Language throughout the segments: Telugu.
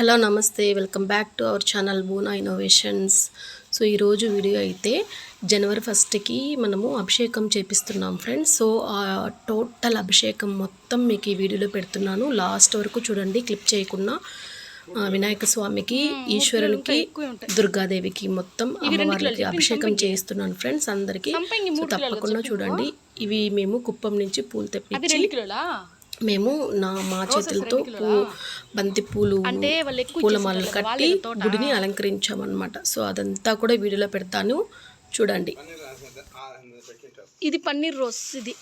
హలో నమస్తే, welcome back to our channel Boona innovations. So ఈరోజు వీడియో అయితే జనవరి 1కి మనము అభిషేకం చేపిస్తున్నాం ఫ్రెండ్స్. సో ఆ టోటల్ అభిషేకం మొత్తం మీకు ఈ వీడియోలో పెడుతున్నాను. లాస్ట్ వరకు చూడండి, క్లిప్ చేయకుండా. వినాయక స్వామికి, ఈశ్వరునికి, దుర్గాదేవికి, మొత్తం అమ్మవారికి అభిషేకం చేయిస్తున్నాను ఫ్రెండ్స్ అందరికీ. సో తప్పకుండా చూడండి. ఇవి మేము కుప్పం నుంచి పూలు తెప్పించి మేము మా చేతులతో బంతి పూలు పూలమాలలు కట్టి గుడిని అలంకరించామన్నమాట. సో అదంతా కూడా వీడియోలో పెడతాను, చూడండి. ఇది పన్నీర్ రోస్. ఇది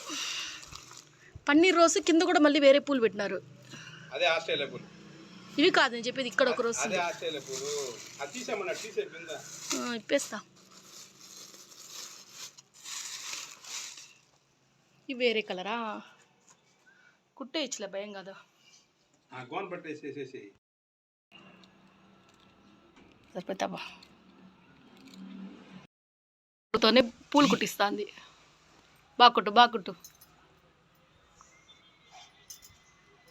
పన్నీర్ రోస్ కింద కూడా మళ్ళీ వేరే పూలు పెట్టినారు. ఇవి కాదని చెప్పేది, ఇక్కడ ఒక రోస్ ఇప్పేస్తా. ఇవి వేరే కలరా, కుట్టే ఇచ్చలే, భయం కాదు. సరిపోతాబా, తోనే పూలు కుట్టిస్తుంది. బాగుట్టు బాగుట్టు.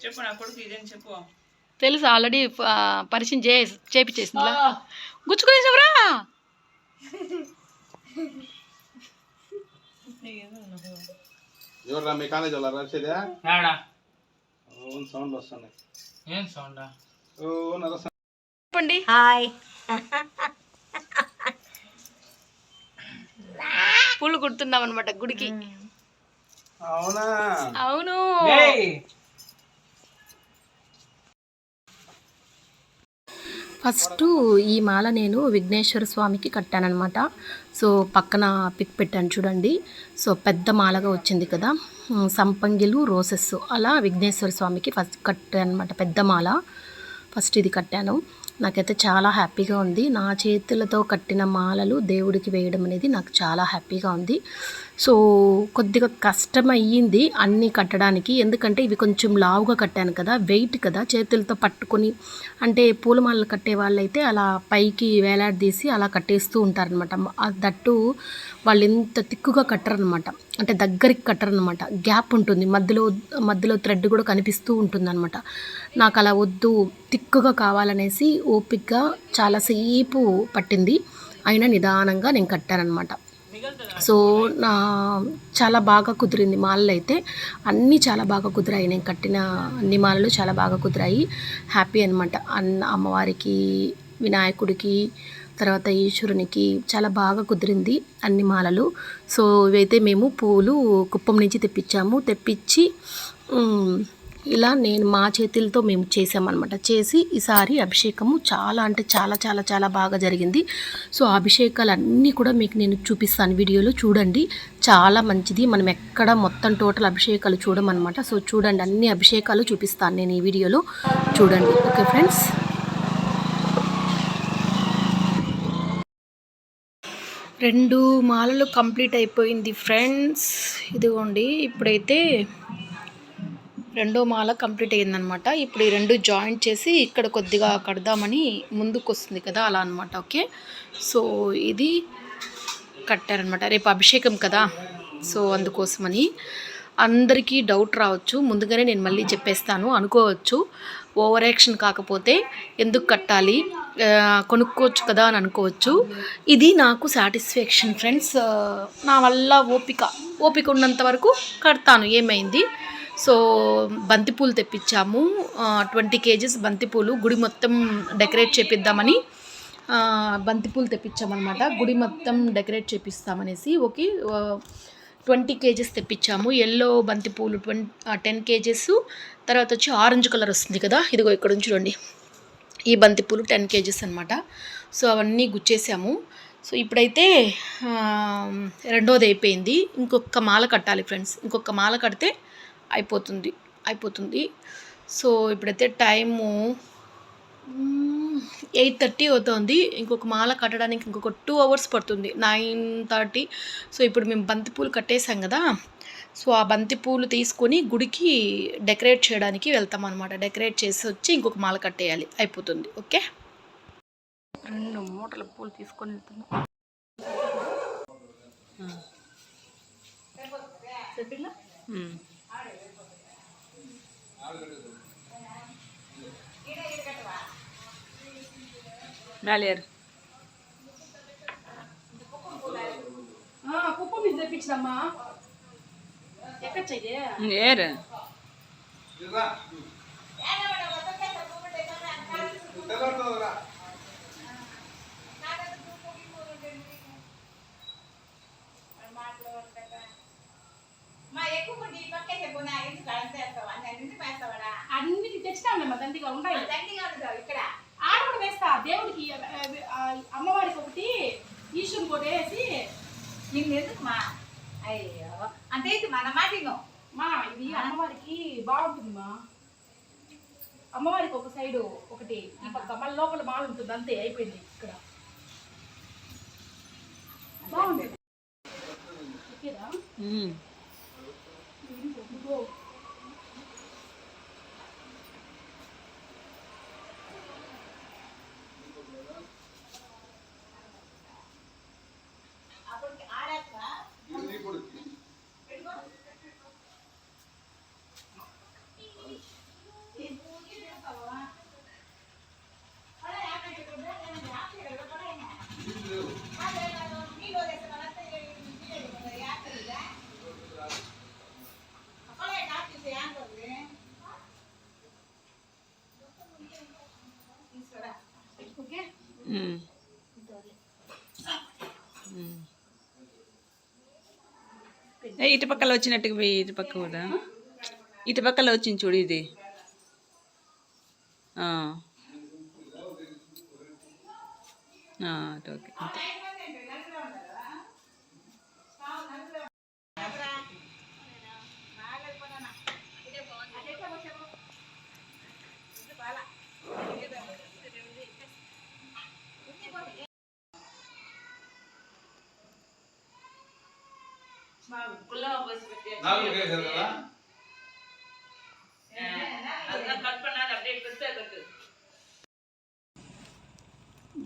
చెప్పు నా కొడుకు ఇదేం చెప్పు. తెలుసు, ఆల్రెడీ పరిచయం చేపించేసిందిలా. గుచ్చుకునేసావురా. ఎవరా మీ కాలేజ్ వాళ్ళ రాసేదా? సౌండ్ వస్తున్నాయి. ఏం సౌండ్? చెప్పండి. హాయ్. పూలు కుడుతున్నాం అనమాట గుడికి. అవునా? అవును. ఫస్ట్ ఈ మాల నేను విఘ్నేశ్వర స్వామికి కట్టానమాట. సో పక్కన పిక్ పెట్టాను చూడండి. సో పెద్ద మాలగా వచ్చింది కదా, సంపంగిలు రోసెస్, అలా విఘ్నేశ్వర స్వామికి ఫస్ట్ కట్టాను అనమాట, పెద్ద మాల. ఫస్ట్ ఇది కట్టాను. నాకైతే చాలా హ్యాపీగా ఉంది. నా చేతులతో కట్టిన మాలలు దేవుడికి వేయడం అనేది నాకు చాలా హ్యాపీగా ఉంది. సో కొద్దిగా కష్టం అయ్యింది అన్నీ కట్టడానికి, ఎందుకంటే ఇవి కొంచెం లావుగా కట్టాను కదా, వెయిట్ కదా, చేతులతో పట్టుకొని. అంటే పూలమాలలు కట్టే వాళ్ళైతే అలా పైకి వేలాడదీసి అలా కట్టేస్తూ ఉంటారనమాట. దట్టు వాళ్ళు ఎంత తిక్కుగా కట్టరనమాట, అంటే దగ్గరికి కట్టరనమాట, గ్యాప్ ఉంటుంది, మధ్యలో థ్రెడ్ కూడా కనిపిస్తూ ఉంటుంది అనమాట. నాకు అలా వద్దు, తిక్కుగా కావాలనేసి ఓపికగా చాలాసేపు పట్టింది. అయినా నిదానంగా నేను కట్టానమాట. సో చాలా బాగా కుదిరింది. మాలలు అయితే అన్నీ చాలా బాగా కుదిరాయి. నేను కట్టిన అన్ని మాలలు చాలా బాగా కుదిరాయి. హ్యాపీ అనమాట. అమ్మవారికి, వినాయకుడికి, తర్వాత ఈశ్వరునికి చాలా బాగా కుదిరింది అన్ని మాలలు. సో ఇవైతే మేము పూలు కుప్పం నుంచి తెప్పించి ఇలా నేను మా చేతులతో మేము చేసామన్నమాట. చేసి ఈసారి అభిషేకము చాలా అంటే చాలా చాలా చాలా బాగా జరిగింది. సో అభిషేకాలు అన్నీ కూడా మీకు నేను చూపిస్తాను వీడియోలో, చూడండి. చాలా మంచిది. మనం ఎక్కడ మొత్తం టోటల్ అభిషేకాలు చూడమన్నమాట. సో చూడండి, అన్ని అభిషేకాలు చూపిస్తాను నేను ఈ వీడియోలో, చూడండి. Okay friends. రెండు మాలలు కంప్లీట్ అయిపోయింది ఫ్రెండ్స్. ఇదిగోండి, ఇప్పుడైతే రెండో మాల కంప్లీట్ అయ్యిందనమాట. ఇప్పుడు ఈ రెండు జాయింట్ చేసి ఇక్కడ కొద్దిగా కడదామని ముందుకు వస్తుంది కదా, అలా అనమాట. ఓకే, సో ఇది కట్టారనమాట. రేపు అభిషేకం కదా, సో అందుకోసమని. అందరికీ డౌట్ రావచ్చు, ముందుగానే నేను మళ్ళీ చెప్పేస్తాను అనుకోవచ్చు. ఓవర్ యాక్షన్ కాకపోతే ఎందుకు కట్టాలి, కొనుక్కోవచ్చు కదా అని అనుకోవచ్చు. ఇది నాకు సాటిస్ఫాక్షన్ ఫ్రెండ్స్. నా వల్ల ఓపిక ఉన్నంత వరకు కడతాను, ఏమైంది. సో బంతిపూలు తెప్పించాము, 20 kgs బంతిపూలు. గుడి మొత్తం డెకరేట్ చేపిద్దామని బంతిపూలు తెప్పించామన్నమాట. గుడి మొత్తం డెకరేట్ చేపిస్తామనేసి. ఓకే, 20 kgs తెప్పించాము. ఎల్లో బంతిపూలు 10 kgs. తర్వాత వచ్చి ఆరెంజ్ కలర్ వస్తుంది కదా, ఇదిగో ఇక్కడ నుంచి చూడండి, ఈ బంతిపూలు 10 kgs అనమాట. సో అవన్నీ గుచ్చేసాము. సో ఇప్పుడైతే రెండోది అయిపోయింది. ఇంకొక మాల కట్టాలి ఫ్రెండ్స్. ఇంకొక మాల కడితే అయిపోతుంది. సో ఇప్పుడైతే టైము 8:30 అవుతుంది. ఇంకొక మాల కట్టడానికి ఇంకొక 2 hours పడుతుంది, 9:30. సో ఇప్పుడు మేము బంతిపూలు కట్టేసాం కదా, సో ఆ బంతిపూలు తీసుకొని గుడికి డెకరేట్ చేయడానికి వెళ్తాం అనమాట. డెకరేట్ చేసి వచ్చి ఇంకొక మాల కట్టేయాలి, అయిపోతుంది. ఓకే, 2 మూటల పూలు తీసుకొని వెళ్తున్నాం. రాలేరు కుప్ప మీద తెప్పించడమ్మా ఎక్కడ చెయ్యి ఏరు అన్నిటి తెచ్చినామమ్మా దండిగా ఉంటాయి ఇక్కడ ఆడ కూడా వేస్తా దేవుడికి అమ్మవారికి ఒకటి ఈశ్వరుని కూడా వేసి నీకు ఎందుకు మా అయ్యో అంటే ఇది మన మాటిను మా ఇది అమ్మవారికి బాగుంటుంది మా అమ్మవారికి ఒక సైడు ఒకటి ఈ పక్క మళ్ళీ లోపల మాల ఉంటుంది అంతే అయిపోయింది ఇక్కడ బాగుంది ఓకేదా ఇటు పక్కల వచ్చినట్టుగా పోయి ఇటు పక్క కూడా ఇటు పక్కల వచ్చింది చూడు ఇది ఓకే అంతే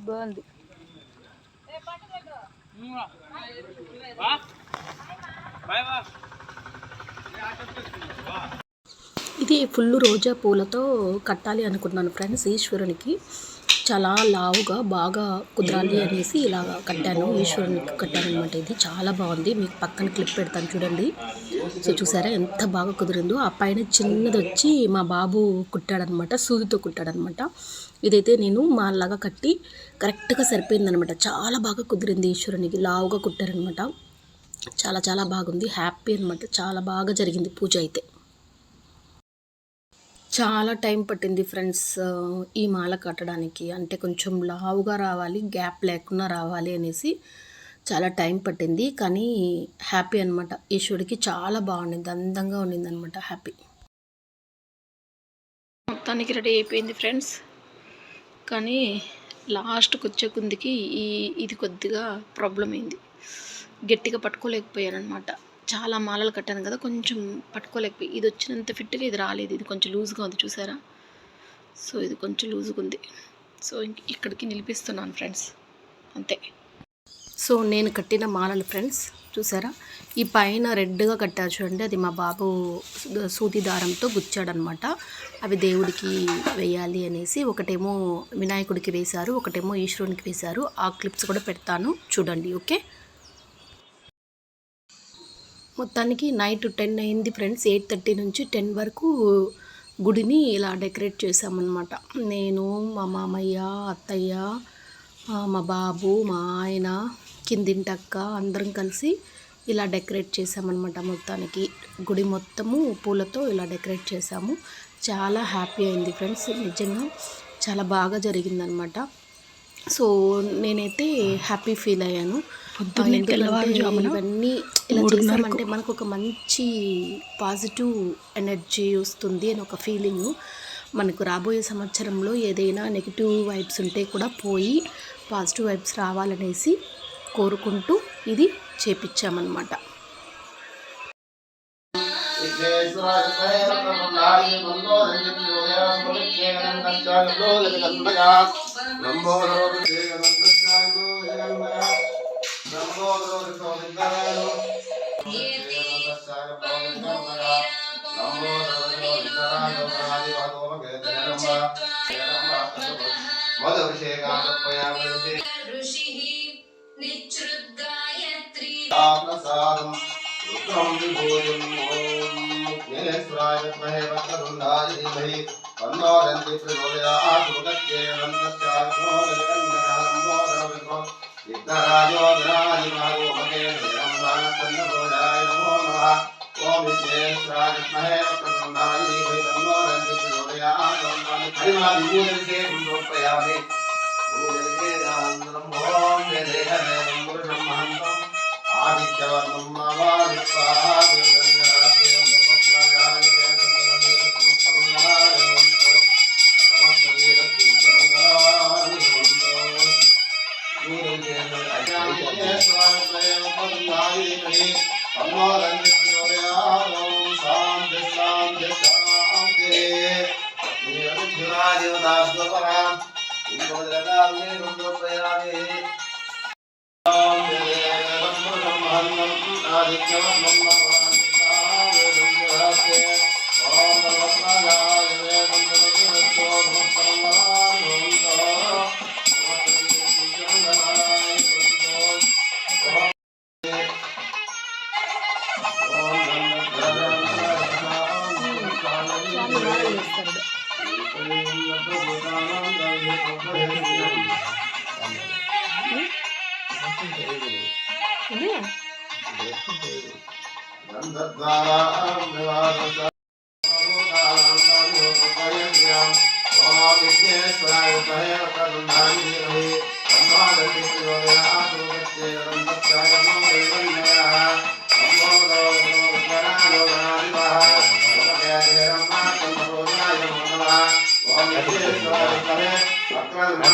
బాగుంది ఇది ఫుల్ రోజా పూలతో కట్టాలి అనుకున్నాను ఫ్రెండ్స్ ఈశ్వరునికి చాలా లావుగా బాగా కుదరాలి అనేసి ఇలా కట్టాను ఈశ్వరునికి కట్టాను అనమాట ఇది చాలా బాగుంది మీకు పక్కన క్లిప్ పెడతాను చూడండి సో చూసారా ఎంత బాగా కుదిరిందో ఆ పైన చిన్నది వచ్చి మా బాబు కుట్టాడనమాట సూదితో కుట్టాడనమాట ఇదైతే నేను మాలాగా కట్టి కరెక్ట్గా సరిపోయిందనమాట చాలా బాగా కుదిరింది ఈశ్వరునికి లావుగా కుట్టారనమాట చాలా చాలా బాగుంది హ్యాపీ అనమాట చాలా బాగా జరిగింది పూజ అయితే చాలా టైం పట్టింది ఫ్రెండ్స్ ఈ మాల కట్టడానికి అంటే కొంచెం లావుగా రావాలి గ్యాప్ లేకుండా రావాలి అనేసి చాలా టైం పట్టింది కానీ హ్యాపీ అనమాట ఈశ్వరుడికి చాలా బాగుండింది అందంగా ఉండింది అనమాట హ్యాపీ మొత్తానికి రెడీ అయిపోయింది ఫ్రెండ్స్ కానీ లాస్ట్కి వచ్చే కుందికి ఇది కొద్దిగా ప్రాబ్లం అయింది గట్టిగా పట్టుకోలేకపోయాను అనమాట చాలా మాలలు కట్టాను కదా కొంచెం పట్టుకోలేకపోయి ఇది వచ్చినంత ఫిట్గా ఇది రాలేదు ఇది కొంచెం లూజ్గా ఉంది చూసారా సో ఇది కొంచెం లూజ్గా ఉంది సో ఇక్కడికి నిలిపిస్తున్నాను ఫ్రెండ్స్ అంతే సో నేను కట్టిన మాలలు ఫ్రెండ్స్ చూసారా ఈ పైన రెడ్గా కట్టారు చూడండి అది మా బాబు సూది దారంతో గుచ్చాడనమాట అవి దేవుడికి వేయాలి అనేసి ఒకటేమో వినాయకుడికి వేశారు ఒకటేమో ఈశ్వరునికి వేశారు ఆ క్లిప్స్ కూడా పెడతాను చూడండి ఓకే మొత్తానికి నైట్ 10 అయింది ఫ్రెండ్స్ 8:30 నుంచి 10 వరకు గుడిని ఇలా డెకరేట్ చేసామన్నమాట నేను మా మామయ్య అత్తయ్య మా బాబు మా ఆయన కిందింటక్క అందరం కలిసి ఇలా డెకరేట్ చేసామన్నమాట మొత్తానికి గుడి మొత్తము పూలతో ఇలా డెకరేట్ చేసాము చాలా హ్యాపీ అయింది ఫ్రెండ్స్ నిజంగా చాలా బాగా జరిగిందనమాట సో నేనైతే హ్యాపీ ఫీల్ అయ్యాను ఇవన్నీ ఇలా చేసామంటే మనకు ఒక మంచి పాజిటివ్ ఎనర్జీ వస్తుంది అని ఒక ఫీలింగ్ మనకు రాబోయే సంవత్సరంలో ఏదైనా నెగిటివ్ వైబ్స్ ఉంటే కూడా పోయి పాజిటివ్ వైబ్స్ రావాలనేసి కోరుకుంటూ ఇది చేపించామన్నమాట मदभिषेकामर्पयामि ऋषिः निच्छ्रुद्गायत्री प्रसादं रुद्रं विभूतिं ॐ विघ्नेश्वराय विद्महे वक्रतुण्डाय धीमहि तन्नो दन्ति प्रचोदयात् सुगत्येनं तस्याग्नो गजकन्यकालम्बोदरविभो विघ्नराजो विराजिमहो महेन्द्रं वानस्कन्दभोजाय नमो नमः ॐ विघ्नेश्वराय विद्महे वक्रतुण्डाय धीमहि तन्नो दन्ति प्रचोदयात् परिमलविभूतिं समर्पयामि స్వామి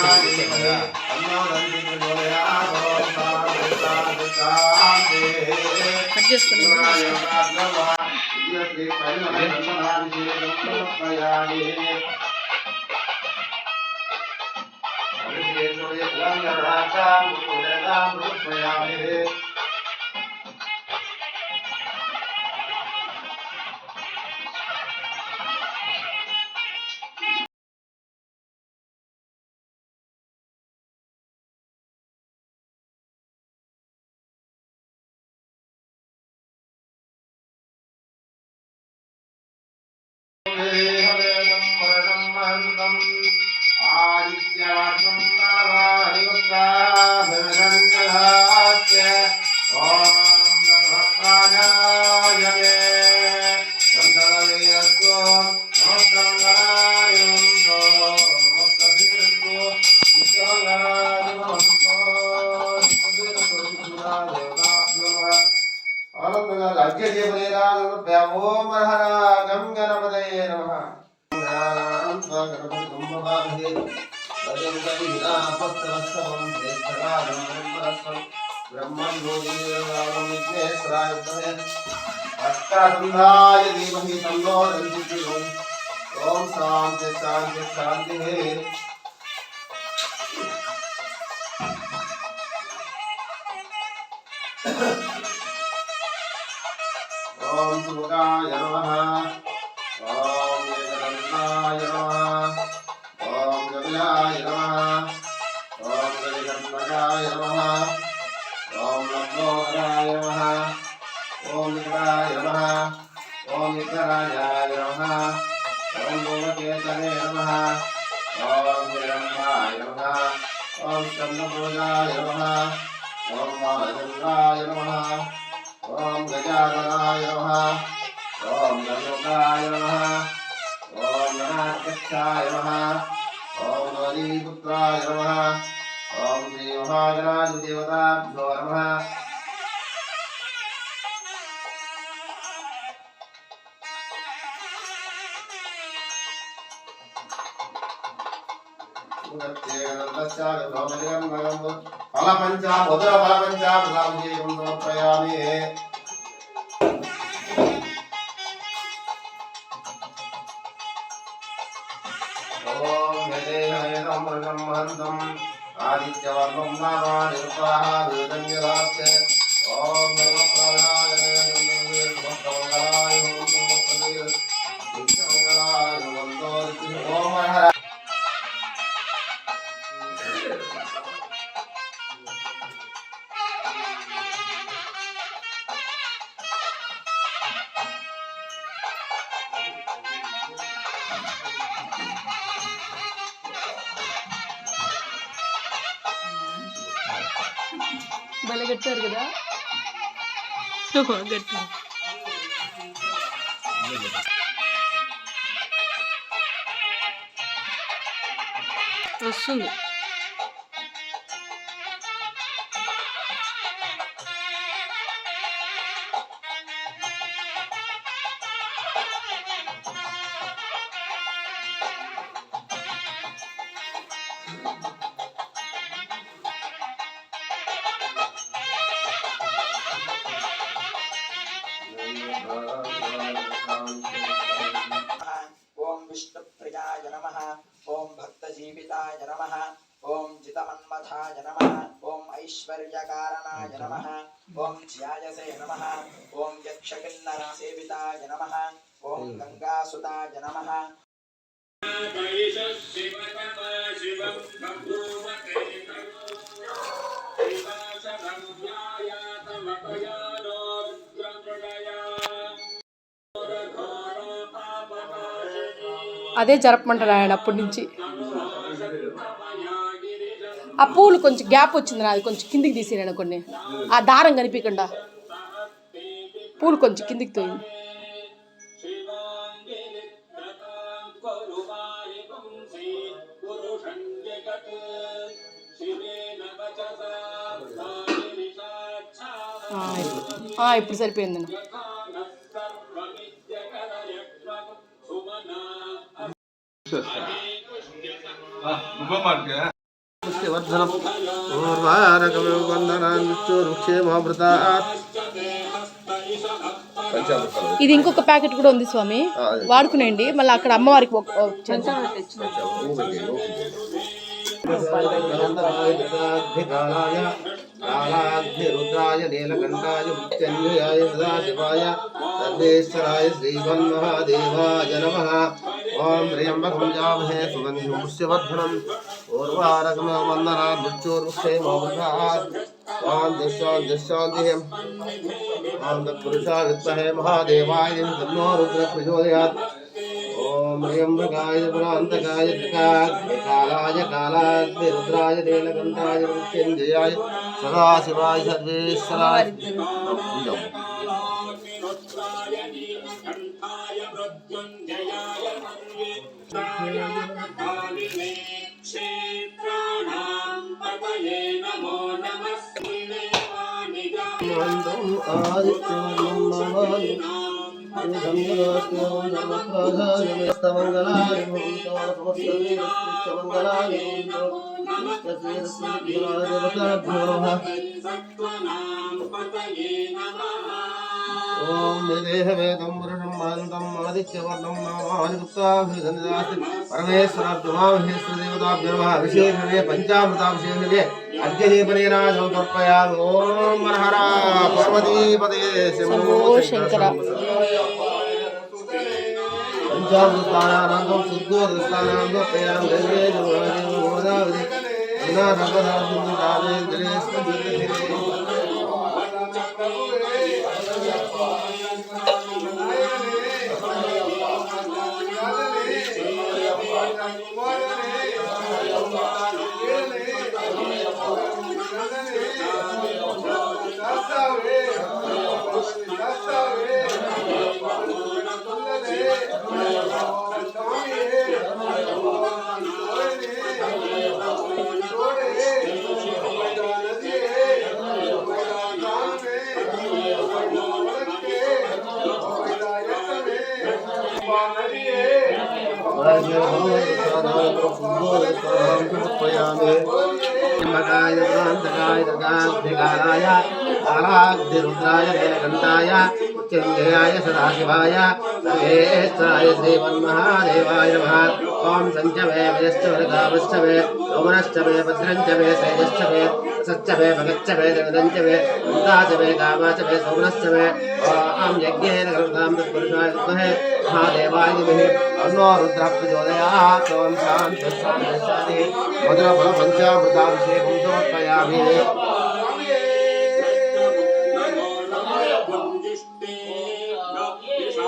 బాగా చేస్తాడు. ఇదే కట్ చేసుకుని वक्रतुण्डाय धीमहि तन्नो दन्ति प्रचोदयात् ओम शांति शांति शांति ओम सुगाय नमः ओम एकदन्ताय नमः ओम गविलाय नमः ओम गविकर्णकाय नमः ओम लंबोदराय नमः ओम निकटाय नमः ओम निकराजाय नमः ओम लोमकेतने नमः ओम हिरण्याय नमः ओम चन्द्रभुजाय नमः ओम मालचन्द्राय नमः ओम गजाननाय नमः ओम गजोगाय नमः ओम गणाध्यक्षाय नमः ओम गौरीपुत्राय नमः ओम श्रीमहागणाधिदेवताभ्यो नमः फलपंचा मधुर फलपंचा प्रदान समर्पयामि ओम यदेहयतं ब्रह्महन्तम् आदित्यवर्णं नामानिरुपाः वेदन्यदास्य ओम नमः नमः ओम భలే కట్టారు కదా. గట్టి వస్తుంది. ఓం విష్ణుప్రియాయ నమః. ఓం భక్తజీవితాయ నమః. ఓం జితమన్మథాయ నమః. ఓం ఐశ్వర్యకారణాయ నమః. ఓం ధ్యాయసే నమః. ఓం యక్షకిన్నరసేవితాయ నమః. ఓం గంగాసుతాయ నమః. అదే జరపమంటారు ఆయన అప్పటి నుంచి. ఆ పూలు కొంచెం గ్యాప్ వచ్చింది నాది, కొంచెం కిందికి తీసేయాను కొన్ని, ఆ దారం కనిపించకుండా పూలు కొంచెం కిందికి తోయింది. ఇప్పుడు సరిపోయిందండి. పుష్టివర్ధనం పూర్వారకమివ వందనాన్నిత్యోరుక్షేమామృతాత్. ఇది ఇంకొక ప్యాకెట్ కూడా ఉంది స్వామి, వాడుకునేయండి. మళ్ళీ అక్కడ అమ్మవారికి కాళాగ్నిరుద్రాయ నీలకంఠాయ మృత్యుంజయాయ సదాశివాయ సర్వేశ్వరాయ శ్రీమన్మహాదేవాయ నమః. ఓం త్ర్యంబకం జామహే సుగంధిం పుష్యవర్ధనం పూర్వారకమివ వందనాన్ మృత్యోర్ముక్షేమామృతాత్. శాంతి శాంతి శాంతి. ఓం తత్పురుషాయ విద్మహే మహాదేవాయ తన్నో రుద్ర ప్రచోదయాత్. ఓం త్ర్యంబకాయ పురాంతకాయ త్రికాగ్నికాలాయ కాళాగ్నిరుద్రాయ నీలకంఠాయ మృత్యుంజయాయ సదాశివాయ సర్వేశ్వరాయ. ఓం నిదేహవేదం పురుషం మహంతం ఆదిత్యవర్ణం నామానిగుప్తాభిధనిదాసి పరమేశ్వరాభ్యమామహేశ్వరదేవతాభ్యో నమః. అభిషేకమే పంచామృతాభిషేకమే అర్ఘ్యదీపనేనాశం సమర్పయామి. ఓం హర పార్వతీపదే శంభో శంకర. పంచామృతానానందం శుద్ధోదస్తానాం సమర్పయామి. గంగే జమునే గోదావరి నర్మదా సింధు కావేరీ జలేస్మిన్. కాళాగ్నిరుద్రాయ నీలకంఠాయ మృత్యుంజయాయ సదాశివాయ సర్వేశ్వరాయ శ్రీమన్మహాదేవాయ నమః. ఓం సంచమే వయశ్చమే సోమనశ్చమే భద్రంచమే శైలశ్చమే సచ్చమే భగచ్చమే జగదంచమే అంతాచమే కామాచమే సోమనశ్చమే. ఓం యజ్ఞేన కృతాం తత్పురుషాయ విద్మహే మహాదేవాయ ధీమహి తన్నో రుద్రః ప్రచోదయాత్. ఓం శాంతి శాంతి శాంతి. మధురఫల పంచామృతాభిషేకం సమర్పయామి.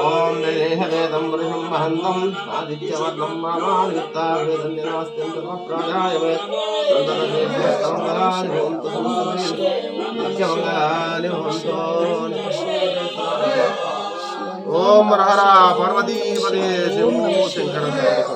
ఓం దేహవేదం పురుషం మహంతం ఆదిత్యవర్ణం మామానిగుప్తాభిధన్యనాస్త్యంతమప్రాజాయమే. నిత్యమంగళాని భవంతు. ఓం హర హర పార్వతీపదే శంభో శంకర శంకర.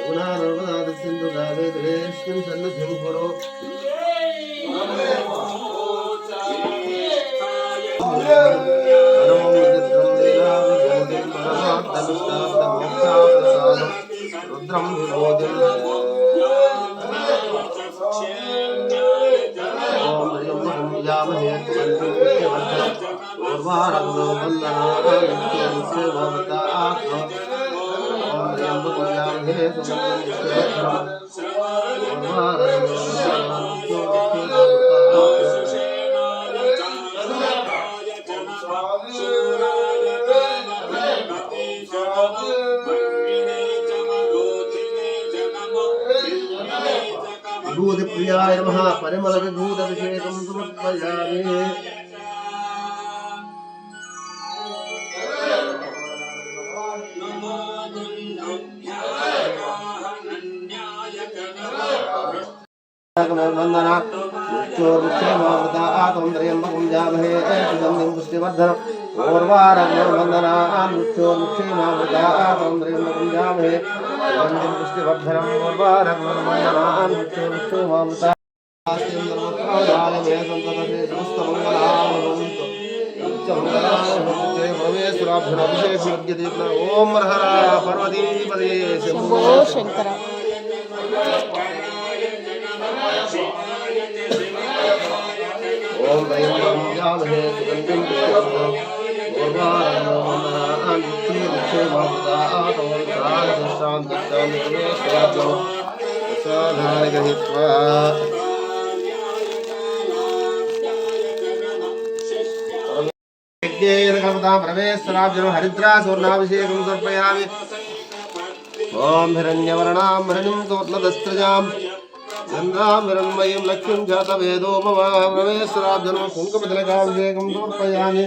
యమునా నర్మదా సింధు కావేరీ సన్నిధిం కురు. రుద్రం విభోజం విభూతి ప్రియాయ నమః. పరిమళ విభూతభిషేకం సమర్పయామి. ఓం హర హర పార్వతీపదే శంభో శంకర. ఓం త్రయంబకం యజామహే సుగంధిం పుష్టివర్ధనం ఉర్వారుకమివ హరిద్రాసూర్ణాభిషేకం సమర్పయామి. ఓం హిరణ్యవర్ణాం హరిణీం తోత్లదస్త్రజాం చంద్రాం హిరణ్మయీం లక్ష్మీం జాతవేదో మమ పరమేశ్వరార్జునం కుంకుమతిలకాభిషేకం సమర్పయామి.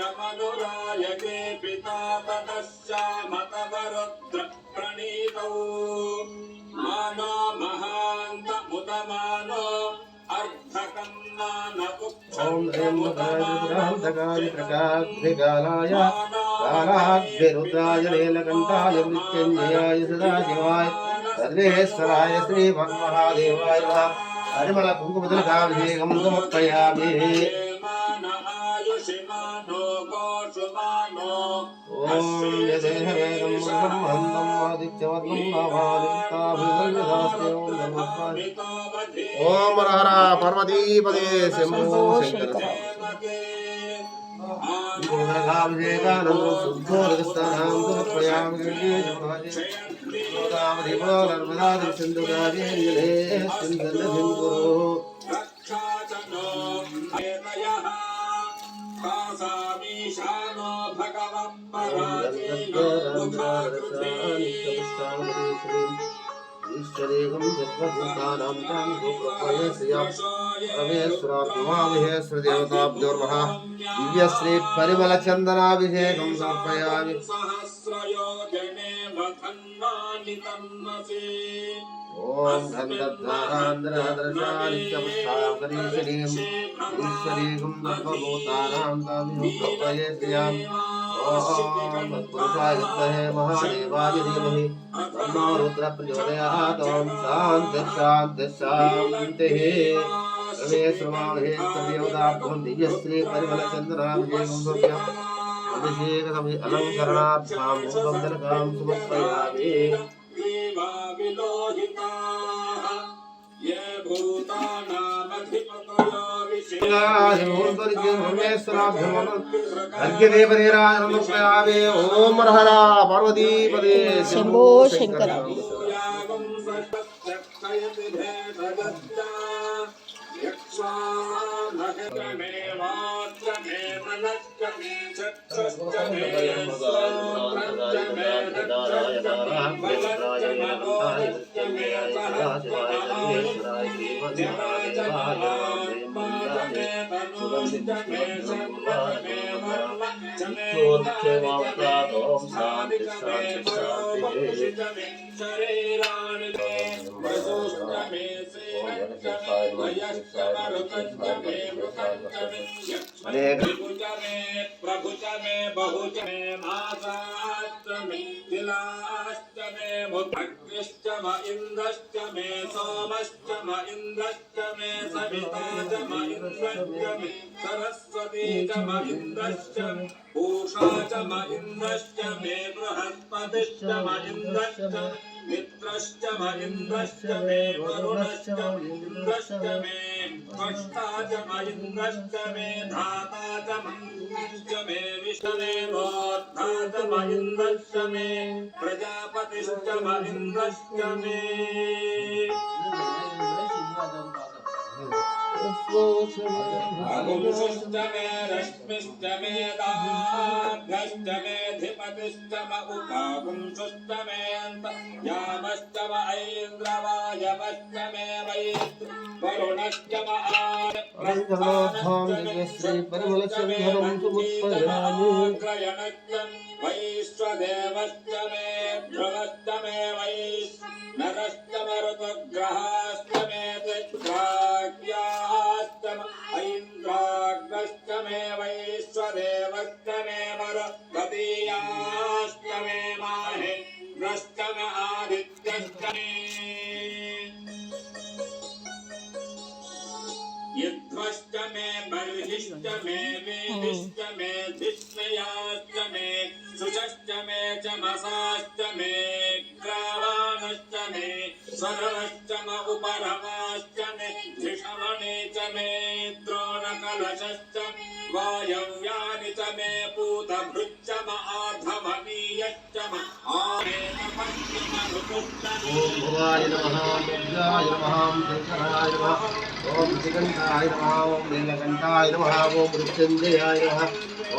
యచ్చంచయోశ్చమనురాయకే పితా తతశ్చామతవరుద్ర ప్రణీతౌ మానో మహాంతముదమానో అర్ధకం ఓం త్రయంబకాయ ప్రకాగ్నికాలాయ కాలాగ్నిరుద్రాయ నీలకంఠాయ మృత్యుంజయాయ సదాశివాయ సర్వేశ్వరాయ శ్రీ మన్మహాదేవాయ నమః. పరిమళ కుంకుమతిలకాభిషేకం సమర్పయామి. ఓం యదేహవేదం బ్రహ్మంతం ఆదిత్యవర్ణం నామాదిత్యాభిర్విదాస్యం నమః. ఓం హర హర పార్వతీపదే శంభో శంకర. కుంకుమతిలకాభిషేకానంతరం శుద్ధోదకస్థానాం సమర్పయామి. నర్మదాది సింధు కావేరీ సన్నిధిం కురు. ఈశ్వరేకం జగద్భూతానాం తాం పరమేశ్వరాభ్యుమావిహేశ్వరదేవతాభ్యోర్మః. దివ్యశ్రీ పరిమళ చందనాభిషేకం సమర్పయామి. ఓం గంధద్వారాంధ్రదర్శానిత్యపుష్పాకరీశ్వరీం ఈశ్వరీకం సర్వభూతానాం తాం ప్రపయస్యామి. ఓం పురుషాయ విద్మహే మహాదేవాయ ధీమహి తన్నో రుద్ర ప్రచోదయాత్. ఓం శాంతి శాంతి శాంతిః. పరమేశ్వరమామహేశ్వరదేవతాభ్యం దివ్యశ్రీ పరిమళ చందనాభిషేకం సమర్పయామి. अभिषेक समय अलंकरणार्थां धूपं जनकां समर्पयामि। ये भूतानामधिपतयो अर्घ्यदेवनीराजनमर्पयामि। ओम हर पार्वतीपदे शंभो शंकर। प्रभुचमे बहुचमे मासाष्टमे तिलाष्टमे भुक्तिश्चम इन्द्रश्चमे सोमश्चम इन्द्रश्चमे सविता चम इन्द्रश्चमे सरस्वती चम इन्द्रश्चमे पूषा चम इन्द्रश्चमे बृहस्पतिश्चम इन्द्रश्चमे मित्रश्चम इन्द्रश्चमे वरुणश्चम इन्द्रश्चमे त्वष्टा चम इन्द्रश्चमे धाता चम इन्द्रश्चमे विष्णवे मोद्धा चम इन्द्रश्चमे प्रजापतिश्चम इन्द्रश्चमे अगुंशुश्चमे रश्मिश्चमे दाघश्चमे धिपतिश्चम उपागुंशुश्चमे यामश्चम ऐन्द्रवायवश्चमे वैत्र वरुणश्चम वैश्वदेवश्चमे ध्रुवश्चमे वैश्नरश्चम ऋतुग्रहाश्चमे चित्राख्याश्चम ऐन्द्राग्रश्चमे वैश्वदेवश्चमे मरुत्तदीयाश्चमे माहेन्द्रश्चमे आदित्यश्चमे यध्वश्चमे बर्हिश्चमे वेदिश्चमे धिष्णयाश्चमे सुषश्चमे चमसाश्चमे ग्रावाणश्चमे स्वरवश्चम उपरमाश्चमे धिषमणे चमे द्रोणकलशश्चमे वायव्यानि चमे पूतभृच्चम आधमनीयश्चम आमेतपश्चम ऋतुश्चमे ओम भवाय नमः दुर्गाय नमः शंकराय नमः ओम श्रीकंठाय नमः ओम नीलकंठाय नमः ओम मृत्युंजयाय नमः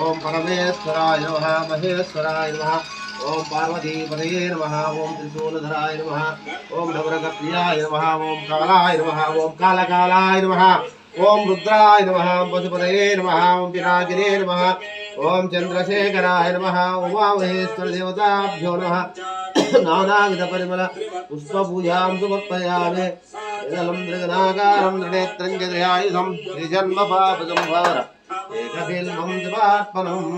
ओम परमेश्वराय नमः महेश्वराय नमः ओम पार्वतीपतये नमः ओम त्रिशूलधराय नमः ओम नवरकप्रियाय नमः ओम कालाय नमः ओम कालकालाय नमः ओम रुद्राय नमः ओम पशुपतये नमः ओम पिनाकिने नमः ओम चंद्रशेखराय नमः उमामहेश्वर देवताभ्यो नमः नानाविध परिमल पुष्पपूजां समर्पयामि। जलं मृगनाकारं नृनेत्रं च त्र्यायुधं त्रिजन्म पापसंहार एकबिल्वं जपार्पणम्।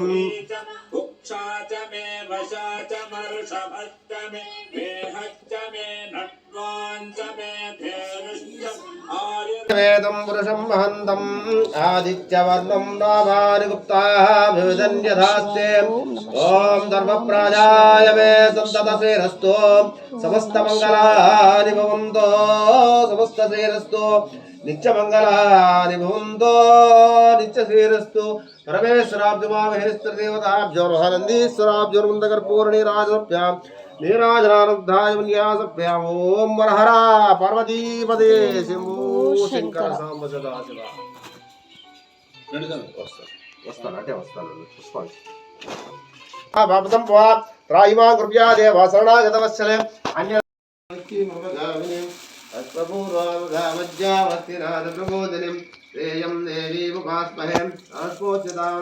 उक्षा च मे वशा च मर्षभश्च मे वेहश्च मे नट्वान् च मे धेनुश्च वेदं पुरुषं महन्तम् आदित्यवर्णं नामानि गुप्ताः विविधन्यथास्ते। ॐ धर्मप्राजाय मे सन्ततश्रीरस्तु समस्तमङ्गलानि भवन्तु समस्तश्रीरस्तु नित्यमङ्गलानि भवन्तु नित्यश्रीरस्तु। परमेश्वराब्जमामहेश्वरदेवताभ्यो नन्दीश्वराब्जोर्मुन्दकर्पूर्णिराजभ्यां नीराजनानुद्धाय विन्यासभ्याम् ओम हर पार्वतीपदे शंभो शंकर सांब सदाशिव। वस्ताను అంటే వస్తాను పుష్పాలు బాబతం వా త్రాయిమా కృపయా దేవ శరణాగతవత్సలే అన్య మృగగామిని అస్మపూర్వమజ్జావస్తినాథ ప్రబోధినిం శ్రేయం దేవీ ముఖాస్మహే ఆస్పోచ్యతాం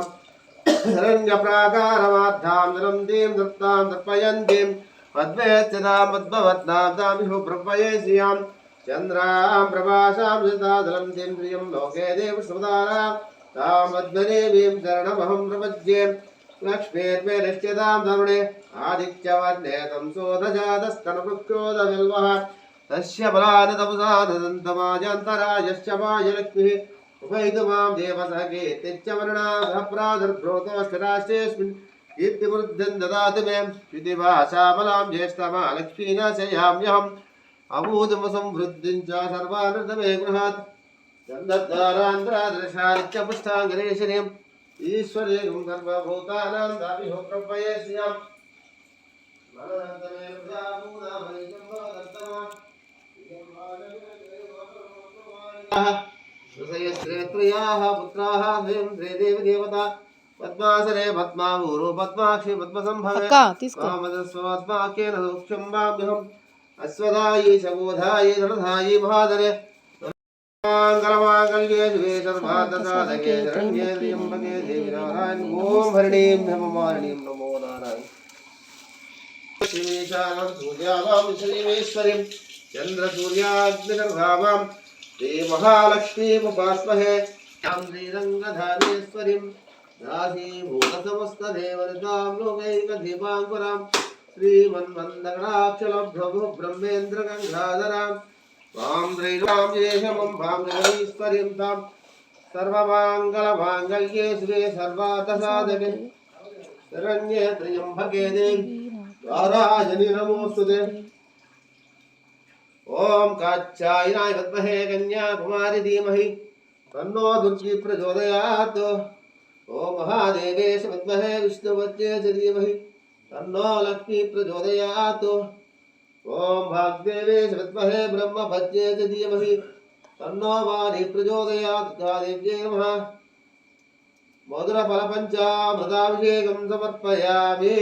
హిరణ్యప్రాకారమాద్ధాం జలందీం దత్తాం దర్పయంతీం పద్మేశ్చితాం పద్మవత్నాం తామిహు ప్రపయేసియాం చంద్రాం ప్రభాసాం సితాదలందీం ప్రియం లోకే దేవస్మదారా तां पद्मदेवीं शरणमहं प्रपद्ये। लक्ष्मीर्मे निश्चितां तरुणे आदित्यवर्णे तं सोदजातस्तनपुत्रोदविल्वः तस्य बलानि तपसा ददन्तमाजन्तरायश्च मायलक्ष्मीः उपैतु मां देवसखे तित्यवर्णाः प्रादुर्भूतोऽष्टराष्ट्रेऽस्मिन् कीर्तिवृद्धिं ददातु मे श्रुतिभाषामलां ज्येष्ठमालक्ष्मीनाशयाम्यहम् अभूतमसंवृद्धिं च सर्वानर्दमे गृहात् चन्दद्वारान्ध्रादृशानित्य पुष्टाङ्गरेशिनीम् ईश्वरेण सर्वभूतानां दाभिः प्रभये श्रियम् मनोरन्तमे प्रजाभूतामनिजम्बोदत्तमा पुत्राः द्वयं द्वे देवता पद्मासने पद्मावूरो पद्माक्षि पद्मसंभवे कामदस्वात्माकेन सूक्ष्मं वाम्यहम् अश्वधायी शबोधायी धनधायी महाधने मंगलमांगल्ये शिवे सर्वार्थसाधके शरण्ये त्र्यंबके देवी नारायण ओम हरिणीं हेममालिनीं नमो नारायण श्रीशानं सूर्यावां श्रीमेश्वरीं चन्द्रसूर्याग्निगर्भावां श्रीमहालक्ष्मीमुपास्महे यां श्रीरङ्गधामेश्वरीं दासीभूतसमस्तदेवनितां लोकैकदीपाङ्कुरां श्रीमन्मन्दगणाक्षलब्धभु ब्रह्मेन्द्रगङ्गाधरां वां त्रैलोक्यां येषमं भां जगदीश्वरीं तां सर्वमाङ्गलमाङ्गल्ये शिवे सर्वार्थसाधके शरण्ये त्र्यम्बके देवी नारायणी नमोस्तुते ओम कात्यायनाय विद्महे कन्याकुमारी धीमहि तन्नो दुर्गी प्रचोदयात् ओम महादेवेश विद्महे विष्णुपत्ये च धीमहि तन्नो लक्ष्मी प्रचोदयात् ओम भाग्देवेश विद्महे ब्रह्मपत्ये च धीमहि तन्नो वाणी प्रचोदयात् देव्यै नमः मधुरफलपञ्चामृताभिषेकं समर्पयामि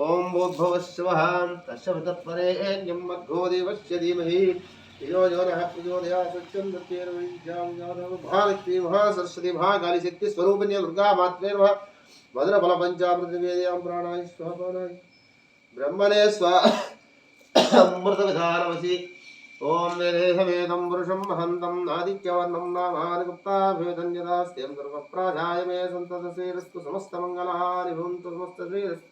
ओम भूर्भुवस्सुवः तस्सवितत्परेण्यं मद्भो देवस्य धीमहि यो यो नः प्रचोदयात् चन्द्रतेर्विद्यां यादव महालक्ष्मी महासरस्वती महाकाली शक्ति स्वरूपिण्य दुर्गा मात्रे नमः मधुरफलपञ्चामृतनिवेदयां प्राणाय स्वाहाय ब्रह्मणे स्वामृतविधानमसि ओम वेदेशमेदं पुरुषं महन्तं आदित्यवर्णं नामानिगुप्ताभेदं यदास्त्यं सर्वप्राजाय मे सन्ततसेरस्तु समस्तमङ्गलानि भवन्तु समस्तश्रेयस्तु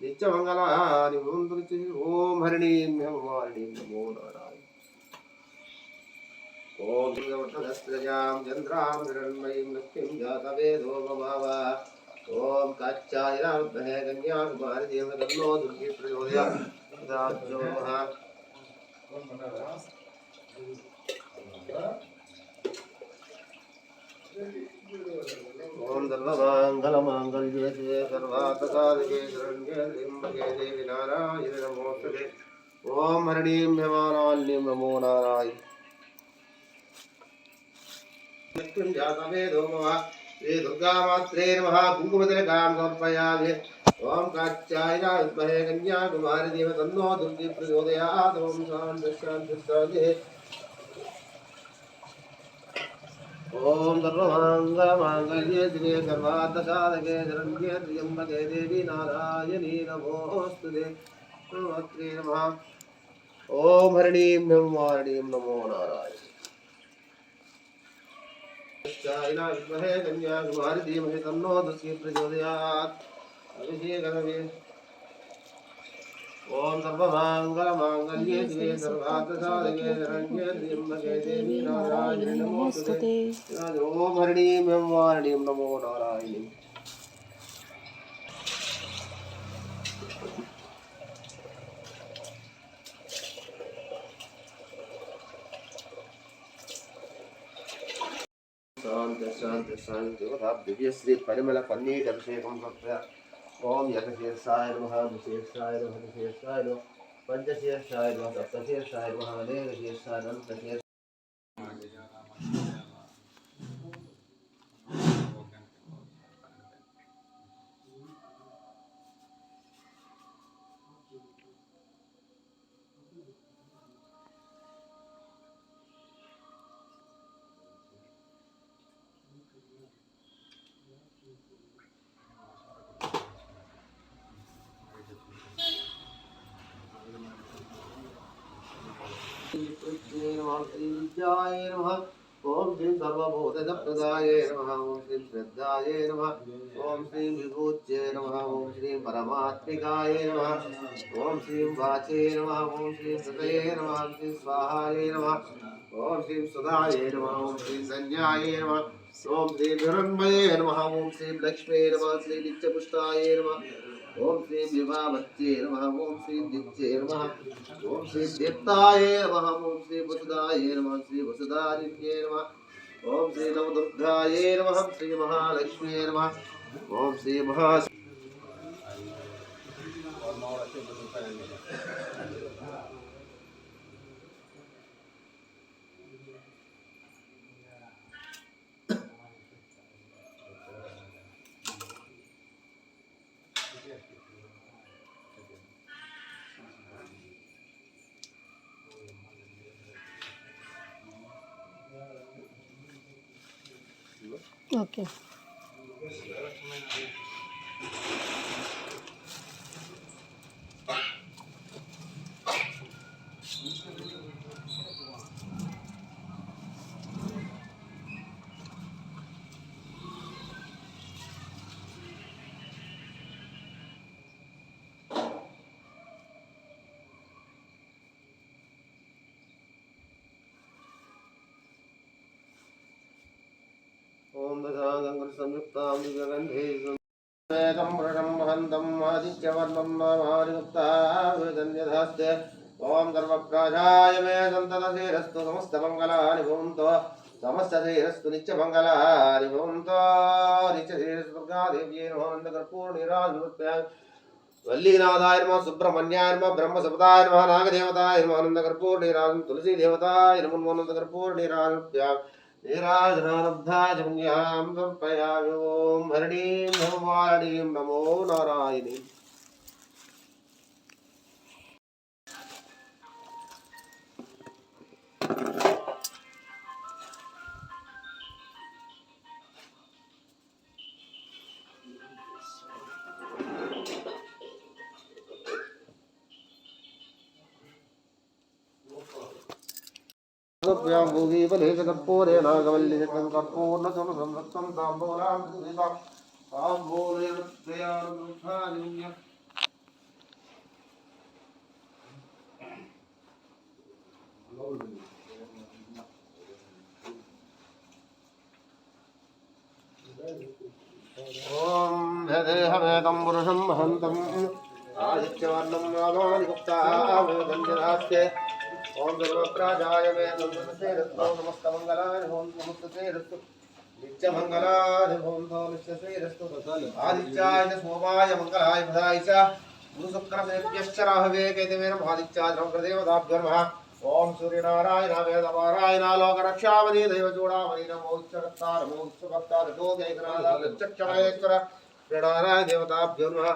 नित्यमङ्गलानि भवन्तु नित्यं ओम हरिणीं हेममालिनीं नमो नारायण ओम श्रीवर्धनस्त्रजां चन्द्रां हिरण्मयीं लक्ष्मीं जातवेदो ममाव ओम कात्यायनामहे कन्याकुमारी देवतन्नो दुर्गे प्रचोदयात् ओम सर्वमङ्गलमाङ्गल्ये शिवे सर्वार्थसाधके शरण्ये त्र्यम्बके देवी नारायणी नमोस्तुते ओम हरिणीं हेममालिनीं नमो नारायण लक्ष्मीं जातवेदो मम श्री दुर्गामात्रे नमः कुङ्कुमतिलकां समर्पयामि ओम कात्यायनाय विद्महे कन्याकुमारी देवी तन्नो दुर्गे प्रचोदयात् ओम शान्तिः शान्तिः शान्तिः ओम सर्वमङ्गलमाङ्गल्ये शिवे सर्वार्थसाधके शरण्ये त्र्यम्बके देवी नारायणी नमोस्तुते नमस्ते नमः ओम हरिणीं हेममालिनीं नमो नारायण कात्यायनाय विद्महे कन्याकुमारी धीमहि तन्नो दुर्गे प्रचोदयात् अभिषेकमे ओम सर्वमङ्गलमाङ्गल्ये शिवे सर्वार्थसाधके शरण्ये त्र्यम्बके देवी नारायणी नमोस्तुते ओम हरिणीं हेममालिनीं नमो नारायण शांति शांति शांति दिव्यश्री परिमल पन्नीर अभिषेकं समर्पया ओम यज्ञशीर्षाय नमः विशेषाय नमः विशेषाय नमः पंचशीर्षाय नमः सप्तशीर्षाय नमः अनेकशीर्षाय अनन्तशीर्षाय विद्याय नमः ओम श्री सर्वभूतप्रदाय नमः ओम श्री श्रद्धाय नमः ओम श्री विभूत्ये नमः ओम श्री परमात्मिकाय नमः ओम श्री वाचे नमः ओम श्री सतये नमः ओम श्री स्वाहाय नमः ओम श्री सुधाय नमः ओम श्री संज्ञाय नमः ओम श्री हिरण्मये नमः ओम श्री लक्ष्मी नमः श्री नित्यपुष्टाय नमः ओम श्री विभावत्ये नमः ओम श्री दित्ये नमः ओम श्री दीप्ताय नमः ओम श्री वसुदाय नमः श्री वसुदादित्ये नमः ओम श्री नवदुर्गाय नमः श्री महालक्ष्मी नमः ओम श्री महा ఓకే. ओम दशांगं संयुक्तां दिव्यगन्धे वेदं वृषं महन्तम् आदित्यवर्णं नामादिमुक्ता वेदन्यधास्ते ओम सर्वप्राजाय मे सन्ततधीरस्तु समस्तमङ्गलानि भवन्तु समस्तधीरस्तु नित्यमङ्गलानि भवन्तु नित्यधीरस्तु दुर्गादेव्यै नमः आनन्दकर्पूरनिराजनमूर्त्याय वल्लीनाथाय नमः सुब्रह्मण्याय नमः ब्रह्मसपदाय नमः नागदेवताय नमः आनन्दकर्पूरनिराजनं तुलसीदेवताय नमो आनन्दकर्पूरनिराजनमूर्त्याय निराजनानब्धाजम्यां समर्पयामि ओम हरिणीं नमो वाणीं नमो नारायणी भूगि बलेकर्पूरे नागवल्लिजटं कर्पूर्णसमसंरक्तं ताम्बूलां दुहितां ताम्बूलेन दयानुग्रहादिन्य ॐ यदेहमेकं पुरुषं महन्तम् आदित्यवर्णं नामादिगुप्ता वेदन्यदास्ते ओम सर्वप्राजाय मे नमस्तेरस्तु समस्तमङ्गलानि भवन्तु नमस्तेरस्तु नित्यमङ्गलानि भवन्तु नित्यश्रीरस्तु आदित्याय च सोमाय मङ्गलाय बुधाय च गुरुशुक्रसेभ्यश्च राहवे केतवे नमः आदित्याय नमः नमः ओम सूर्यनारायण वेदपारायण लोकरक्षामणि दैवचूडामणि नमोच्चकर्ता नमोच्चकर्ता नमोजयकनाथ चक्षणेश्वर प्रणनारायण देवताभ्यो नमः